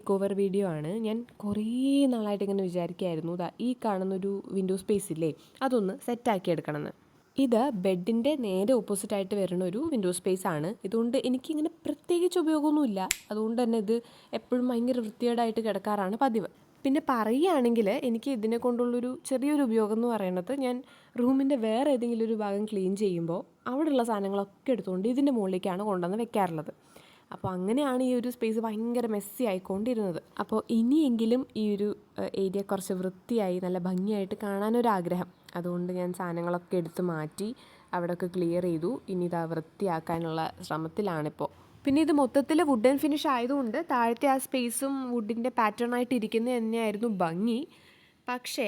Make over video ആണ്. ഞാൻ കുറേ നാളായിട്ട് ഇങ്ങനെ വിചാരിക്കുകയായിരുന്നു ഈ കാണുന്നൊരു വിൻഡോ സ്പേസ് ഇല്ലേ, അതൊന്ന് സെറ്റാക്കി എടുക്കണമെന്ന്. ഇത് ബെഡിൻ്റെ നേരെ ഓപ്പോസിറ്റായിട്ട് വരുന്ന ഒരു വിൻഡോ സ്പേസ് ആണ്. ഇതുകൊണ്ട് എനിക്കിങ്ങനെ പ്രത്യേകിച്ച് ഉപയോഗമൊന്നുമില്ല. അതുകൊണ്ട് തന്നെ ഇത് എപ്പോഴും ഭയങ്കര വൃത്തികേടായിട്ട് കിടക്കാറാണ് പതിവ്. പിന്നെ പറയുകയാണെങ്കിൽ എനിക്ക് ഇതിനെ കൊണ്ടുള്ളൊരു ചെറിയൊരു ഉപയോഗം എന്ന് പറയുന്നത്, ഞാൻ റൂമിൻ്റെ വേറെ ഏതെങ്കിലും ഒരു ഭാഗം ക്ലീൻ ചെയ്യുമ്പോൾ അവിടെയുള്ള സാധനങ്ങളൊക്കെ എടുത്തുകൊണ്ട് ഇതിൻ്റെ മുകളിലേക്കാണ് കൊണ്ടുവന്ന് വെക്കാറുള്ളത്. അപ്പോൾ അങ്ങനെയാണ് ഈ ഒരു സ്പേസ് ഭയങ്കര മെസ്സി ആയിക്കൊണ്ടിരുന്നത്. അപ്പോൾ ഇനിയെങ്കിലും ഈ ഒരു ഏരിയ കുറച്ച് വൃത്തിയായി നല്ല ഭംഗിയായിട്ട് കാണാനൊരാഗ്രഹം. അതുകൊണ്ട് ഞാൻ സാധനങ്ങളൊക്കെ എടുത്ത് മാറ്റി അവിടെയൊക്കെ ക്ലിയർ ചെയ്തു. ഇനി ഇതാ വൃത്തിയാക്കാനുള്ള ശ്രമത്തിലാണിപ്പോൾ. പിന്നെ ഇത് മൊത്തത്തിൽ വുഡൻ ഫിനിഷ് ആയതുകൊണ്ട് താഴത്തെ ആ സ്പേസും വുഡിൻ്റെ പാറ്റേണായിട്ട് ഇരിക്കുന്നത് തന്നെയായിരുന്നു ഭംഗി. പക്ഷേ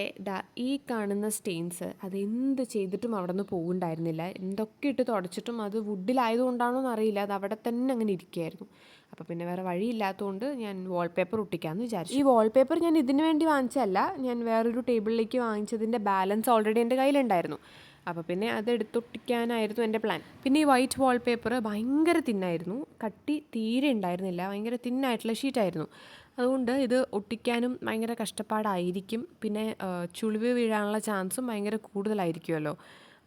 ഈ കാണുന്ന സ്റ്റെയിൻസ് അതെന്ത് ചെയ്തിട്ടും അവിടെ നിന്ന് പോകുന്നുണ്ടായിരുന്നില്ല. എന്തൊക്കെ ഇട്ട് തുടച്ചിട്ടും അത് വുഡിലായതുകൊണ്ടാണോ എന്നറിയില്ല, അത് അവിടെ തന്നെ അങ്ങനെ ഇരിക്കുകയായിരുന്നു. അപ്പോൾ പിന്നെ വേറെ വഴിയില്ലാത്തതുകൊണ്ട് ഞാൻ വാൾപേപ്പർ ഒട്ടിക്കാമെന്ന് വിചാരിച്ചു. ഈ വാൾപേപ്പർ ഞാൻ ഇതിനു വേണ്ടി വാങ്ങിച്ചല്ല, ഞാൻ വേറൊരു ടേബിളിലേക്ക് വാങ്ങിച്ചതിൻ്റെ ബാലൻസ് ഓൾറെഡി എൻ്റെ കയ്യിലുണ്ടായിരുന്നു. അപ്പോൾ പിന്നെ അത് എടുത്തൊട്ടിക്കാനായിരുന്നു എൻ്റെ പ്ലാൻ. പിന്നെ ഈ വൈറ്റ് വാൾപേപ്പർ ഭയങ്കര തിന്നായിരുന്നു, കട്ടി തീരെ ഉണ്ടായിരുന്നില്ല, ഭയങ്കര തിന്നായിട്ടുള്ള ഷീറ്റായിരുന്നു. അതുകൊണ്ട് ഇത് ഒട്ടിക്കാനും ഭയങ്കര കഷ്ടപ്പാടായിരിക്കും. പിന്നെ ചുളിവ് വീഴാനുള്ള ചാൻസും ഭയങ്കര കൂടുതലായിരിക്കുമല്ലോ.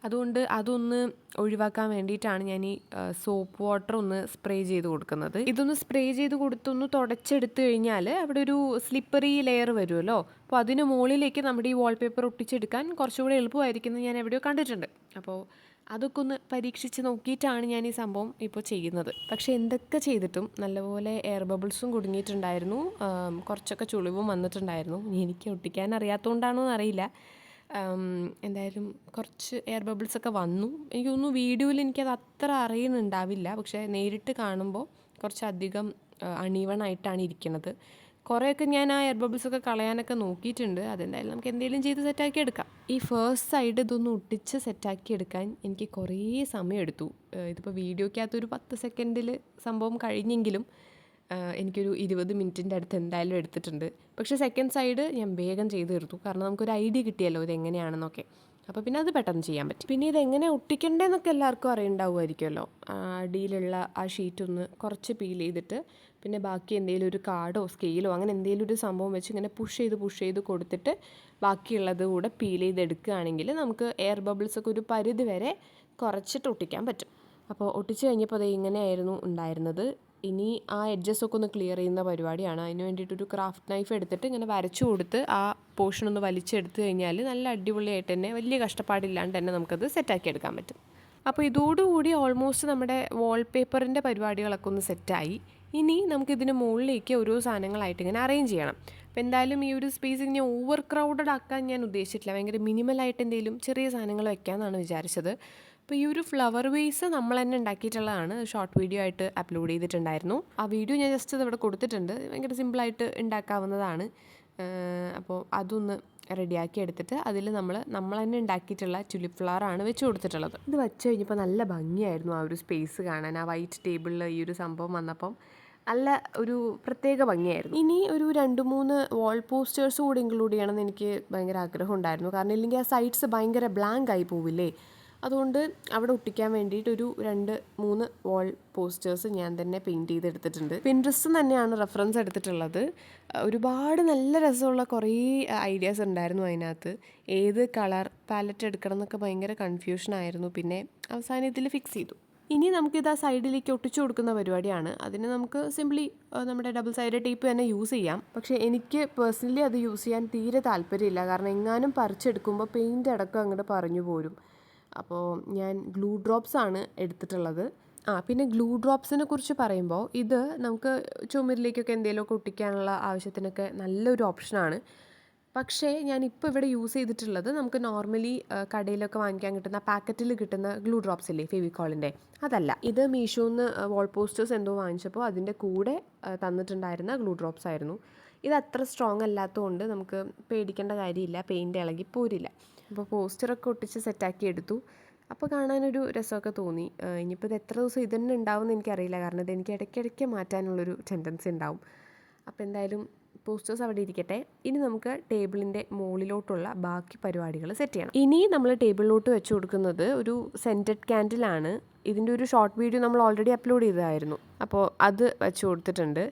അതുകൊണ്ട് അതൊന്ന് ഒഴിവാക്കാൻ വേണ്ടിയിട്ടാണ് ഞാൻ ഈ സോപ്പ് വാട്ടർ ഒന്ന് സ്പ്രേ ചെയ്ത് കൊടുക്കുന്നത്. ഇതൊന്ന് സ്പ്രേ ചെയ്ത് കൊടുത്തൊന്ന് തുടച്ചെടുത്ത് കഴിഞ്ഞാൽ അവിടെ ഒരു സ്ലിപ്പറി ലെയർ വരുമല്ലോ. അപ്പോൾ അതിന് മുകളിലേക്ക് നമ്മുടെ ഈ വാൾപേപ്പർ ഒട്ടിച്ചെടുക്കാൻ കുറച്ചുകൂടെ എളുപ്പമായിരിക്കുന്നത് ഞാൻ എവിടെയോ കണ്ടിട്ടുണ്ട്. അപ്പോൾ അതൊക്കെ ഒന്ന് പരീക്ഷിച്ച് നോക്കിയിട്ടാണ് ഞാൻ ഈ സംഭവം ഇപ്പോൾ ചെയ്യുന്നത്. പക്ഷേ എന്തൊക്കെ ചെയ്തിട്ടും നല്ലപോലെ എയർ ബബിൾസും കുടുങ്ങിയിട്ടുണ്ടായിരുന്നു, കുറച്ചൊക്കെ ചുളിവും വന്നിട്ടുണ്ടായിരുന്നു. എനിക്ക് ഒട്ടിക്കാൻ അറിയാത്തതുകൊണ്ടാണോ എന്നറിയില്ല. എന്തായാലും കുറച്ച് എയർ ബബിൾസൊക്കെ വന്നു. എനിക്ക് തോന്നുന്നു വീഡിയോയിൽ എനിക്കത് അത്ര അറിയുന്നുണ്ടാവില്ല, പക്ഷേ നേരിട്ട് കാണുമ്പോൾ കുറച്ചധികം അണീവണായിട്ടാണ് ഇരിക്കുന്നത്. കുറേയൊക്കെ ഞാൻ ആ എയർ ബബിൾസൊക്കെ കളയാനൊക്കെ നോക്കിയിട്ടുണ്ട്. അതെന്തായാലും നമുക്ക് എന്തെങ്കിലും ചെയ്ത് സെറ്റാക്കി എടുക്കാം. ഈ ഫസ്റ്റ് സൈഡ് ഇതൊന്ന് ഒട്ടിച്ച് സെറ്റാക്കി എടുക്കാൻ എനിക്ക് കുറേ സമയമെടുത്തു. ഇതിപ്പോൾ വീഡിയോക്കകത്തൊരു 10 സെക്കൻഡിൽ സംഭവം കഴിഞ്ഞെങ്കിലും എനിക്കൊരു 20 മിനിറ്റിൻ്റെ അടുത്ത് എന്തായാലും എടുത്തിട്ടുണ്ട്. പക്ഷേ സെക്കൻഡ് സൈഡ് ഞാൻ വേഗം ചെയ്ത് തീർത്തു, കാരണം നമുക്കൊരു ഐഡിയ കിട്ടിയല്ലോ ഇതെങ്ങനെയാണെന്നൊക്കെ. അപ്പോൾ പിന്നെ അത് പെട്ടെന്ന് ചെയ്യാൻ പറ്റും. പിന്നെ ഇതെങ്ങനെ ഒട്ടിക്കണ്ടേന്നൊക്കെ എല്ലാവർക്കും അറിയുണ്ടാവുമായിരിക്കുമല്ലോ. അടിയിലുള്ള ആ ഷീറ്റ് ഒന്ന് കുറച്ച് പീൽ ചെയ്തിട്ട് പിന്നെ ബാക്കി എന്തെങ്കിലും ഒരു കാർഡോ സ്കെയിലോ അങ്ങനെ എന്തെങ്കിലും ഒരു സംഭവം വെച്ച് ഇങ്ങനെ പുഷ് ചെയ്ത് കൊടുത്തിട്ട് ബാക്കിയുള്ളത് കൂടെ പീൽ ചെയ്തെടുക്കുകയാണെങ്കിൽ നമുക്ക് എയർ ബബിൾസൊക്കെ ഒരു പരിധി വരെ കുറച്ചിട്ട് ഒട്ടിക്കാൻ പറ്റും. അപ്പോൾ ഒട്ടിച്ച് കഴിഞ്ഞപ്പോൾ അത് ഇങ്ങനെയായിരുന്നു ഉണ്ടായിരുന്നത്. ഇനി ആ എഡ്ജസൊക്കെ ഒന്ന് ക്ലിയർ ചെയ്യുന്ന പരിപാടിയാണ്. അതിന് വേണ്ടിയിട്ടൊരു ക്രാഫ്റ്റ് നൈഫ് എടുത്തിട്ട് ഇങ്ങനെ വരച്ചു കൊടുത്ത് ആ പോർഷൻ ഒന്ന് വലിച്ചെടുത്ത് കഴിഞ്ഞാൽ നല്ല അടിപൊളിയായിട്ട് തന്നെ വലിയ കഷ്ടപ്പാടില്ലാണ്ട് തന്നെ നമുക്കത് സെറ്റാക്കി എടുക്കാൻ പറ്റും. അപ്പോൾ ഇതോടുകൂടി ഓൾമോസ്റ്റ് നമ്മുടെ വാൾപേപ്പറിൻ്റെ പരിപാടികളൊക്കെ ഒന്ന് സെറ്റായി. ഇനി നമുക്കിതിന് മുകളിലേക്ക് ഓരോ സാധനങ്ങളായിട്ട് ഇങ്ങനെ അറേഞ്ച് ചെയ്യണം. അപ്പോൾ എന്തായാലും ഈ ഒരു സ്പേസ് ഇങ്ങനെ ഓവർ ക്രൗഡഡ് ആക്കാൻ ഞാൻ ഉദ്ദേശിച്ചിട്ടില്ല. ഭയങ്കര മിനിമലായിട്ട് എന്തെങ്കിലും ചെറിയ സാധനങ്ങൾ വെക്കാമെന്നാണ് വിചാരിച്ചത്. അപ്പോൾ ഈ ഒരു ഫ്ലവർ വേസ് നമ്മൾ തന്നെ ഉണ്ടാക്കിയിട്ടുള്ളതാണ്. ഷോർട്ട് വീഡിയോ ആയിട്ട് അപ്ലോഡ് ചെയ്തിട്ടുണ്ടായിരുന്നു. ആ വീഡിയോ ഞാൻ ജസ്റ്റ് അത് ഇവിടെ കൊടുത്തിട്ടുണ്ട്. ഭയങ്കര സിമ്പിളായിട്ട് ഉണ്ടാക്കാവുന്നതാണ്. അപ്പോൾ അതൊന്ന് റെഡിയാക്കി എടുത്തിട്ട് അതിൽ നമ്മൾ തന്നെ ഉണ്ടാക്കിയിട്ടുള്ള ട്യൂലിപ്പ് ഫ്ലവറാണ് വെച്ച് കൊടുത്തിട്ടുള്ളത്. ഇത് വെച്ച് കഴിഞ്ഞപ്പോൾ നല്ല ഭംഗിയായിരുന്നു ആ ഒരു സ്പേസ് കാണാൻ. ആ വൈറ്റ് ടേബിളിൽ ഈ ഒരു സംഭവം വന്നപ്പം നല്ല ഒരു പ്രത്യേക ഭംഗിയായിരുന്നു. ഇനി ഒരു 2-3 വാൾ പോസ്റ്റേഴ്സ് കൂടി ഇൻക്ലൂഡ് ചെയ്യണമെന്ന് എനിക്ക് ഭയങ്കര ആഗ്രഹം ഉണ്ടായിരുന്നു. കാരണം ഇല്ലെങ്കിൽ ആ സൈഡ്സ് ഭയങ്കര ബ്ലാങ്ക് ആയി പോവില്ലേ. അതുകൊണ്ട് അവിടെ ഒട്ടിക്കാൻ വേണ്ടിയിട്ട് ഒരു 2-3 വാൾ പോസ്റ്റേഴ്സ് ഞാൻ തന്നെ പെയിൻറ്റ് ചെയ്തെടുത്തിട്ടുണ്ട്. പിൻട്രസ്റ്റ് തന്നെയാണ് റെഫറൻസ് എടുത്തിട്ടുള്ളത്. ഒരുപാട് നല്ല രസമുള്ള കുറേ ഐഡിയാസ് ഉണ്ടായിരുന്നു അതിനകത്ത്. ഏത് കളർ പാലറ്റ് എടുക്കണം എന്നൊക്കെ ഭയങ്കര കൺഫ്യൂഷനായിരുന്നു. പിന്നെ അവസാനം ഇതിൽ ഫിക്സ് ചെയ്തു. ഇനി നമുക്കിത് ആ സൈഡിലേക്ക് ഒട്ടിച്ചു കൊടുക്കുന്ന പരിപാടിയാണ്. അതിന് നമുക്ക് സിംപ്ലി നമ്മുടെ ഡബിൾ സൈഡ് ടേപ്പ് തന്നെ യൂസ് ചെയ്യാം. പക്ഷേ എനിക്ക് പേഴ്സണലി അത് യൂസ് ചെയ്യാൻ തീരെ താല്പര്യമില്ല. കാരണം എങ്ങാനും പറിച്ചെടുക്കുമ്പോൾ പെയിൻ്റ് അടക്കം അങ്ങോട്ട് പറഞ്ഞു പോരും. അപ്പോൾ ഞാൻ ഗ്ലൂ ഡ്രോപ്സ് ആണ് എടുത്തിട്ടുള്ളത്. പിന്നെ ഗ്ലൂ ഡ്രോപ്സിനെ കുറിച്ച് പറയുമ്പോൾ ഇത് നമുക്ക് ചുമരിലേക്കൊക്കെ എന്തെങ്കിലുമൊക്കെ ഒട്ടിക്കാനുള്ള ആവശ്യത്തിനൊക്കെ നല്ലൊരു ഓപ്ഷനാണ്. പക്ഷേ ഞാനിപ്പോൾ ഇവിടെ യൂസ് ചെയ്തിട്ടുള്ളത് നമുക്ക് നോർമലി കടയിലൊക്കെ വാങ്ങിക്കാൻ കിട്ടുന്ന പാക്കറ്റിൽ കിട്ടുന്ന ഗ്ലൂ ഡ്രോപ്സ് ഇല്ലേ, ഫെവിക്കോളിൻ്റെ, അതല്ല. ഇത് മീഷോന്ന് വാൾ പോസ്റ്റേഴ്സ് എന്തോ വാങ്ങിച്ചപ്പോൾ അതിൻ്റെ കൂടെ തന്നിട്ടുണ്ടായിരുന്ന ഗ്ലൂ ഡ്രോപ്സ് ആയിരുന്നു. ഇത് അത്ര സ്ട്രോങ് അല്ലാത്തതുകൊണ്ട് നമുക്ക് പേടിക്കേണ്ട കാര്യമില്ല, പെയിൻറ്റ് ഇളകി പോരില്ല. അപ്പോൾ പോസ്റ്ററൊക്കെ ഒട്ടിച്ച് സെറ്റാക്കി എടുത്തു. അപ്പോൾ കാണാനൊരു രസമൊക്കെ തോന്നി. ഇനിയിപ്പോൾ ഇത് എത്ര ദിവസം ഇത് തന്നെ ഉണ്ടാവുമെന്ന് എനിക്കറിയില്ല, കാരണം ഇതെനിക്ക് ഇടയ്ക്കിടയ്ക്ക് മാറ്റാനുള്ളൊരു ടെൻഡൻസി ഉണ്ടാവും. അപ്പോൾ എന്തായാലും പോസ്റ്റേഴ്സ് അവിടെ ഇരിക്കട്ടെ. ഇനി നമുക്ക് ടേബിളിൻ്റെ മുകളിലോട്ടുള്ള ബാക്കി പരിപാടികൾ സെറ്റ് ചെയ്യണം. ഇനി നമ്മൾ ടേബിളിലോട്ട് വെച്ച് കൊടുക്കുന്നത് ഒരു സെൻറ്റഡ് ക്യാൻഡിലാണ്. ഇതിൻ്റെ ഒരു ഷോർട്ട് വീഡിയോ നമ്മൾ ഓൾറെഡി അപ്ലോഡ് ചെയ്തതായിരുന്നു. അപ്പോൾ അത് വെച്ച് കൊടുത്തിട്ടുണ്ട്.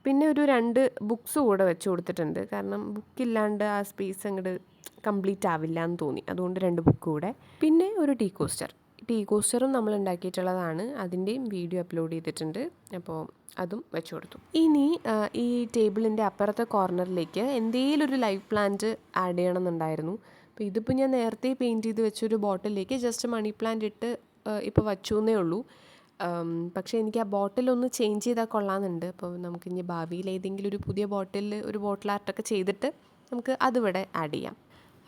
പിന്നെ ഒരു 2 ബുക്സ് കൂടെ വെച്ച് കൊടുത്തിട്ടുണ്ട്. കാരണം ബുക്കില്ലാണ്ട് ആ സ്പേസ് അങ്ങോട്ട് കംപ്ലീറ്റ് ആവില്ല എന്ന് തോന്നി. അതുകൊണ്ട് 2 ബുക്ക് കൂടെ. പിന്നെ ഒരു ടീ കോസ്റ്റർ. ടീ കോസ്റ്ററും നമ്മൾ ഉണ്ടാക്കിയിട്ടുള്ളതാണ്. അതിൻ്റെയും വീഡിയോ അപ്ലോഡ് ചെയ്തിട്ടുണ്ട്. അപ്പോൾ അതും വെച്ച് കൊടുത്തു. ഇനി ഈ ടേബിളിൻ്റെ അപ്പുറത്തെ കോർണറിലേക്ക് എന്തെങ്കിലും ഒരു ലൈവ് പ്ലാന്റ് ആഡ് ചെയ്യണമെന്നുണ്ടായിരുന്നു. അപ്പോൾ ഇതിപ്പോൾ ഞാൻ നേരത്തെ പെയിൻറ്റ് ചെയ്ത് വെച്ചൊരു ബോട്ടിലേക്ക് ജസ്റ്റ് മണി പ്ലാന്റ് ഇട്ട് ഇപ്പോൾ വച്ചു എന്നേ ഉള്ളൂ. പക്ഷേ എനിക്ക് ആ ബോട്ടിലൊന്ന് ചേഞ്ച് ചെയ്താൽ കൊള്ളാമെന്നുണ്ട്. അപ്പോൾ നമുക്കിനി ഭാവിയിൽ ഏതെങ്കിലും ഒരു പുതിയ ബോട്ടിൽ ഒരു ബോട്ടിൽ ആർട്ടൊക്കെ ചെയ്തിട്ട് നമുക്ക് അതിവിടെ ആഡ് ചെയ്യാം.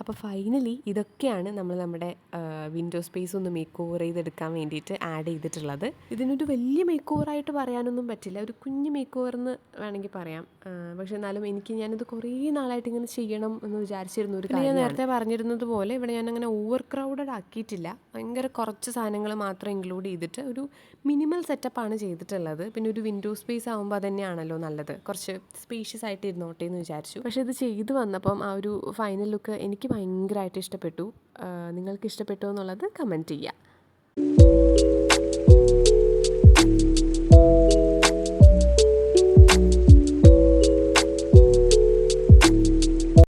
അപ്പോൾ ഫൈനലി ഇതൊക്കെയാണ് നമ്മൾ നമ്മുടെ വിൻഡോ സ്പേസ് ഒന്ന് മേക്ക് ഓവർ ചെയ്തെടുക്കാൻ വേണ്ടിയിട്ട് ആഡ് ചെയ്തിട്ടുള്ളത്. ഇതിനൊരു വലിയ മേക്ക് ഓവറായിട്ട് പറയാനൊന്നും പറ്റില്ല, ഒരു കുഞ്ഞ് മേക്ക് ഓവർ എന്ന് വേണമെങ്കിൽ പറയാം. പക്ഷേ എന്നാലും ഞാനിത് കുറേ നാളായിട്ട് ഇങ്ങനെ ചെയ്യണം എന്ന് വിചാരിച്ചിരുന്നു ഒരു കാര്യം. ഞാൻ നേരത്തെ പറഞ്ഞിരുന്നത് പോലെ ഇവിടെ ഞാനങ്ങനെ ഓവർ ക്രൗഡഡ് ആക്കിയിട്ടില്ല. ഭയങ്കര കുറച്ച് സാധനങ്ങൾ മാത്രം ഇൻക്ലൂഡ് ചെയ്തിട്ട് ഒരു മിനിമൽ സെറ്റപ്പാണ് ചെയ്തിട്ടുള്ളത്. പിന്നെ ഒരു വിൻഡോ സ്പേസ് ആകുമ്പോൾ അതന്നെയാണല്ലോ നല്ലത്, കുറച്ച് സ്പേഷ്യസ് ആയിട്ട് ഇരുന്നോട്ടെ എന്ന് വിചാരിച്ചു. പക്ഷേ ഇത് ചെയ്ത് വന്നപ്പം ആ ഒരു ഫൈനൽ ലുക്ക് എനിക്ക് ഭയങ്കരമായിട്ട് ഇഷ്ടപ്പെട്ടു. നിങ്ങൾക്ക് ഇഷ്ടപ്പെട്ടോ എന്നുള്ളത് കമൻറ്റ് ചെയ്യുക.